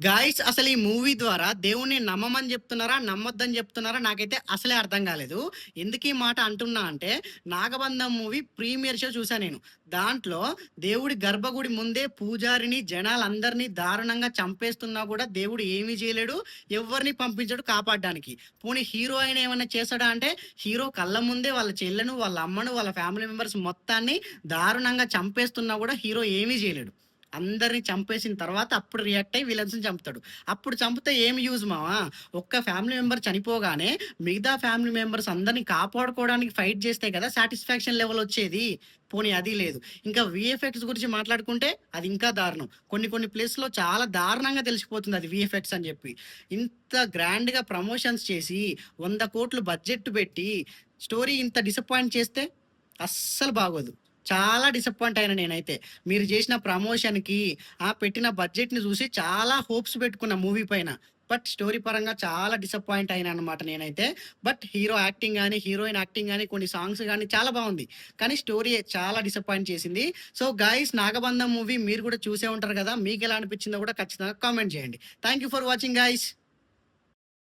Guys అసలు ఈ movie ద్వారా దేవుడిని నమ్మమని చెప్తున్నారా? నమ్మొద్దని చెప్తున్నారా? నాకైతే అసలే అర్థం కాలేదు. ఎందుకు ఈ మాట అంటున్నా అంటే, 'నాగబంధం' మూవీ ప్రీమియర్ షో చూసా నేను. దాంట్లో దేవుడి గర్భగుడి ముందే పూజారిని, జనాలందరిని దారుణంగా చంపేస్తున్నా కూడా దేవుడు ఏమీ చేయలేడు. ఎవ్వరిని పంపించడు కాపాడడానికి. పోనీ హీరో అయిన ఏమన్నా చేస్తాడా అంటే, హీరో కళ్ళ ముందే వాళ్ళ చెల్లెను, వాళ్ళ అమ్మను, వాళ్ళ ఫ్యామిలీ మెంబర్స్ మొత్తాన్ని దారుణంగా చంపేస్తున్నా కూడా హీరో ఏమీ చేయలేడు. అందరిని చంపేసిన తర్వాత అప్పుడు రియాక్ట్ అయ్యి విలన్స్‌ని చంపుతాడు. అప్పుడు చంపితే ఏం యూజ్ మావా? ఒక్క ఫ్యామిలీ మెంబర్ చనిపోగానే మిగతా ఫ్యామిలీ మెంబర్స్ అందరిని కాపాడుకోవడానికి ఫైట్ చేస్తే కదా సాటిస్ఫాక్షన్ లెవెల్ వచ్చేది. పోనీ అది లేదు. ఇంకా వీఎఫ్ఎక్స్ గురించి మాట్లాడుకుంటే అది ఇంకా దారుణం. కొన్ని కొన్ని ప్లేస్‌లో చాలా దారుణంగా తెలిసిపోతుంది అది వీఎఫ్ఎక్స్ అని చెప్పి. ఇంత గ్రాండ్‌గా ప్రమోషన్స్ చేసి 100,00,00,000 బడ్జెట్ పెట్టి స్టోరీ ఇంత డిసప్పాయింట్ చేస్తే అస్సలు బాగోదు. చాలా డిసప్పాయింట్ అయినా నేనైతే. మీరు జేసిన ప్రమోషన్‌కి, పెట్టిన బడ్జెట్‌ని జూసి చాలా హోప్స్ పెట్టుకున్నా మూవీ పైన. బట్ స్టోరీ పరంగా చాలా డిసప్పాయింట్ అయినాననమాట నేనైతే. బట్ హీరో యాక్టింగ్ గాని, హీరోయిన్ యాక్టింగ్ గాని, కొన్ని సాంగ్స్ గాని చాలా బావుంది. కానీ స్టోరీ చాలా డిసప్పాయింట్ చేసింది. సో, గైస్ 'నాగబంధం' మూవీ మీరు గూడా చూసే ఉంటారు గదా! మీకెలా అనిపిచ్చిందో గూడా ఖచ్చితంగా కామెంట్ జేయండి. Thank you for watching guys.